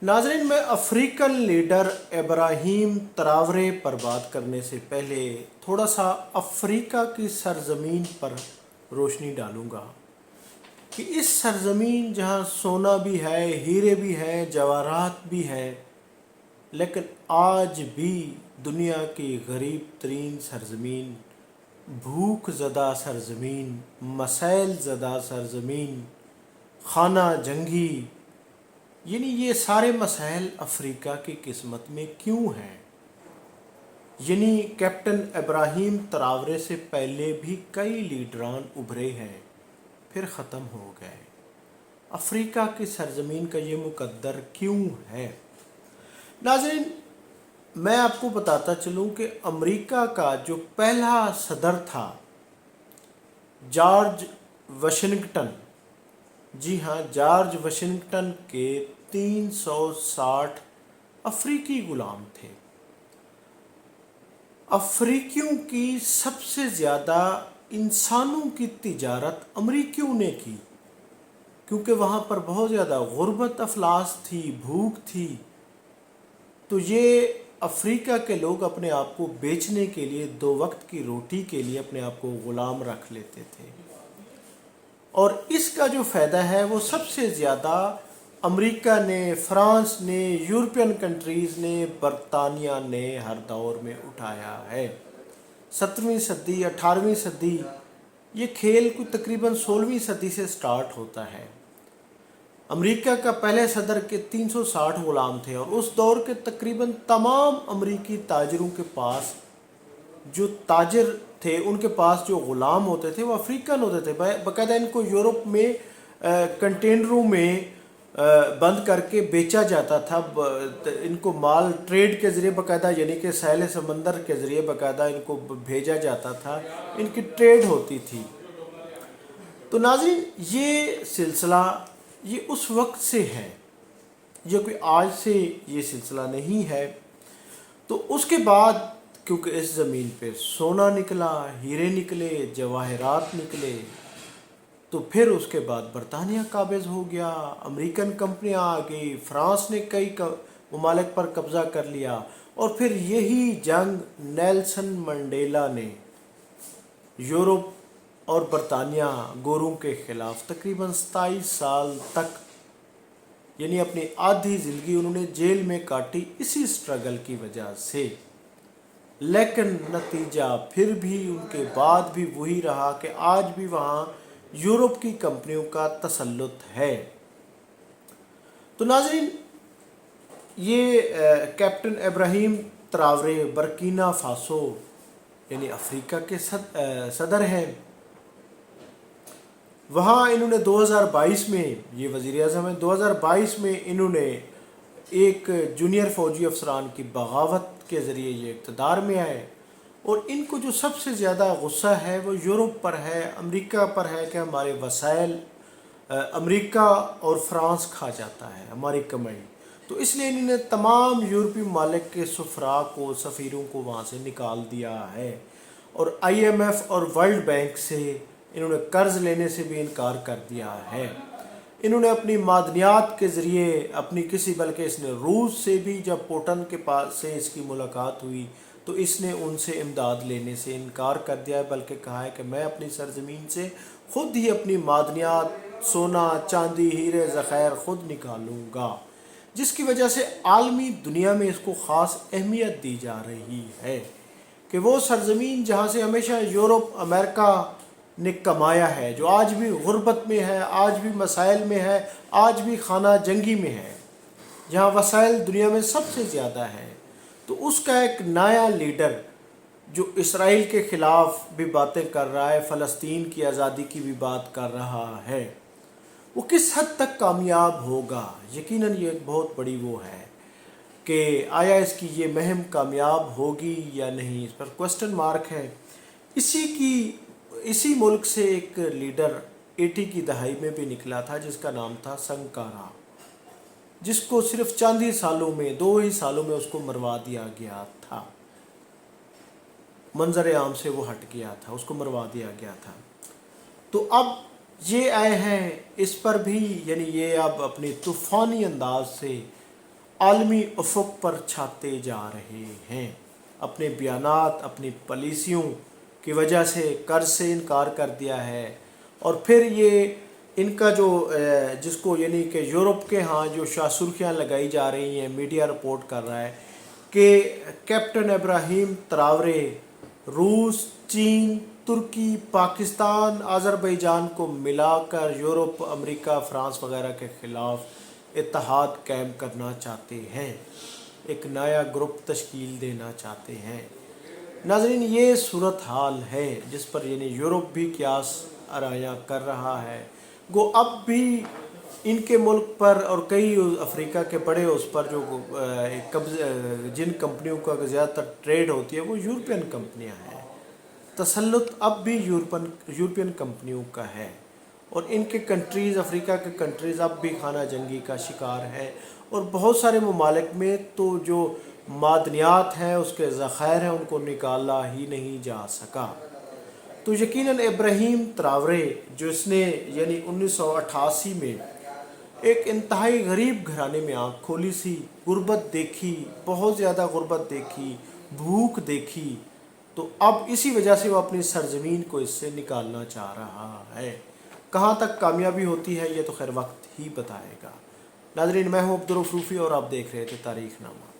ناظرین، میں African leader ابراہیم تراورے پر بات کرنے سے پہلے تھوڑا سا افریقہ کی سرزمین پر روشنی ڈالوں گا کہ اس سرزمین جہاں سونا بھی ہے، ہیرے بھی ہیں، جواہرات بھی ہے، لیکن آج بھی دنیا کی غریب ترین سرزمین، بھوک زدہ سرزمین، مسائل زدہ سرزمین، خانہ جنگی، یعنی یہ سارے مسائل افریقہ کی قسمت میں کیوں ہیں؟ یعنی کیپٹن ابراہیم تراورے سے پہلے بھی کئی لیڈران ابھرے ہیں، پھر ختم ہو گئے۔ افریقہ کی سرزمین کا یہ مقدر کیوں ہے؟ ناظرین، میں آپ کو بتاتا چلوں کہ امریکہ کا جو پہلا صدر تھا، جارج واشنگٹن، جی ہاں، جارج واشنگٹن کے 360 افریقی غلام تھے۔ افریقیوں کی سب سے زیادہ انسانوں کی تجارت امریکیوں نے کی، کیونکہ وہاں پر بہت زیادہ غربت افلاس تھی، بھوک تھی، تو یہ افریقہ کے لوگ اپنے آپ کو بیچنے کے لیے، 2 وقت کی روٹی کے لیے اپنے آپ کو غلام رکھ لیتے تھے، اور اس کا جو فائدہ ہے وہ سب سے زیادہ امریکہ نے، فرانس نے، یورپین کنٹریز نے، برطانیہ نے ہر دور میں اٹھایا ہے۔ 17ویں صدی، 18ویں صدی، یہ کھیل کو تقریباً 16ویں صدی سے سٹارٹ ہوتا ہے۔ امریکہ کا پہلے صدر کے 360 غلام تھے، اور اس دور کے تقریباً تمام امریکی تاجروں کے پاس، جو تاجر تھے ان کے پاس جو غلام ہوتے تھے وہ افریقن ہوتے تھے۔ باقاعدہ ان کو یورپ میں کنٹینروں میں بند کر کے بیچا جاتا تھا، ان کو مال ٹریڈ کے ذریعے باقاعدہ، یعنی کہ ساحل سمندر کے ذریعے باقاعدہ ان کو بھیجا جاتا تھا، ان کی ٹریڈ ہوتی تھی۔ تو ناظرین، یہ سلسلہ یہ اس وقت سے ہے، یہ کوئی آج سے یہ سلسلہ نہیں ہے۔ تو اس کے بعد کیونکہ اس زمین پہ سونا نکلا، ہیرے نکلے، جواہرات نکلے، تو پھر اس کے بعد برطانیہ قابض ہو گیا، امریکن کمپنیاں آ گئی، فرانس نے کئی ممالک پر قبضہ کر لیا، اور پھر یہی جنگ نیلسن منڈیلا نے یورپ اور برطانیہ گوروں کے خلاف تقریباً 27 سال تک، یعنی اپنی آدھی زندگی انہوں نے جیل میں کاٹی اسی سٹرگل کی وجہ سے۔ لیکن نتیجہ پھر بھی ان کے بعد بھی وہی رہا کہ آج بھی وہاں یورپ کی کمپنیوں کا تسلط ہے۔ تو ناظرین، یہ کیپٹن ابراہیم تراورے برکینا فاسو یعنی افریقہ کے صدر ہیں۔ وہاں انہوں نے 2022 میں، یہ وزیر اعظم ہیں، 2022 میں انہوں نے ایک جونیئر فوجی افسران کی بغاوت کے ذریعے یہ اقتدار میں آئے، اور ان کو جو سب سے زیادہ غصہ ہے وہ یورپ پر ہے، امریکہ پر ہے کہ ہمارے وسائل امریکہ اور فرانس کھا جاتا ہے، ہماری کمائی۔ تو اس لیے انہوں نے تمام یورپی ممالک کے سفراء کو، سفیروں کو وہاں سے نکال دیا ہے، اور آئی ایم ایف اور ورلڈ بینک سے انہوں نے قرض لینے سے بھی انکار کر دیا ہے۔ انہوں نے اپنی معدنیات کے ذریعے بلکہ اس نے روس سے بھی، جب پوٹن کے پاس سے اس کی ملاقات ہوئی تو اس نے ان سے امداد لینے سے انکار کر دیا ہے، بلکہ کہا ہے کہ میں اپنی سرزمین سے خود ہی اپنی معدنیات، سونا، چاندی، ہیرے، ذخائر خود نکالوں گا، جس کی وجہ سے عالمی دنیا میں اس کو خاص اہمیت دی جا رہی ہے کہ وہ سرزمین جہاں سے ہمیشہ یورپ، امریکہ نے کمایا ہے، جو آج بھی غربت میں ہے، آج بھی مسائل میں ہے، آج بھی خانہ جنگی میں ہے، جہاں وسائل دنیا میں سب سے زیادہ ہے، تو اس کا ایک نیا لیڈر جو اسرائیل کے خلاف بھی باتیں کر رہا ہے، فلسطین کی آزادی کی بھی بات کر رہا ہے، وہ کس حد تک کامیاب ہوگا؟ یقیناً یہ ایک بہت بڑی وہ ہے کہ آیا اس کی یہ مہم کامیاب ہوگی یا نہیں، اس پر کوسٹن مارک ہے۔ اسی ملک سے ایک لیڈر 80 کی دہائی میں بھی نکلا تھا جس کا نام تھا سنکارا، جس کو صرف چند ہی سالوں میں، 2 ہی سالوں میں اس کو مروا دیا گیا تھا، منظر عام سے وہ ہٹ گیا تھا، اس کو مروا دیا گیا تھا۔ تو اب یہ آئے ہیں اس پر بھی، یعنی یہ اب اپنی طوفانی انداز سے عالمی افق پر چھاتے جا رہے ہیں، اپنے بیانات، اپنی پالیسیوں کی وجہ سے قرض سے انکار کر دیا ہے۔ اور پھر یہ ان کا جو جس کو یعنی کہ یورپ کے ہاں جو شاہ سرخیاں لگائی جا رہی ہیں، میڈیا رپورٹ کر رہا ہے کہ کیپٹن ابراہیم تراورے روس، چین، ترکی، پاکستان، آذربائیجان کو ملا کر یورپ، امریکہ، فرانس وغیرہ کے خلاف اتحاد قائم کرنا چاہتے ہیں، ایک نیا گروپ تشکیل دینا چاہتے ہیں۔ ناظرین، یہ صورتحال ہے جس پر یعنی یورپ بھی قیاس آرائیاں کر رہا ہے۔ گو اب بھی ان کے ملک پر اور کئی افریقہ کے بڑے اس پر جو جن کمپنیوں کا زیادہ تر ٹریڈ ہوتی ہے وہ یورپین کمپنیاں ہیں، تسلط اب بھی یورپین کمپنیوں کا ہے، اور ان کے کنٹریز، افریقہ کے کنٹریز اب بھی خانہ جنگی کا شکار ہے، اور بہت سارے ممالک میں تو جو معدنیات ہیں، اس کے ذخائر ہیں، ان کو نکالا ہی نہیں جا سکا۔ تو یقیناً ابراہیم تراورے جو اس نے یعنی 1988 میں ایک انتہائی غریب گھرانے میں آنکھ کھولی سی، غربت دیکھی، بہت زیادہ غربت دیکھی، بھوک دیکھی، تو اب اسی وجہ سے وہ اپنی سرزمین کو اس سے نکالنا چاہ رہا ہے۔ کہاں تک کامیابی ہوتی ہے یہ تو خیر وقت ہی بتائے گا۔ ناظرین، میں ہوں عبدالرؤف روفی اور آپ دیکھ رہے تھے تاریخ نامہ۔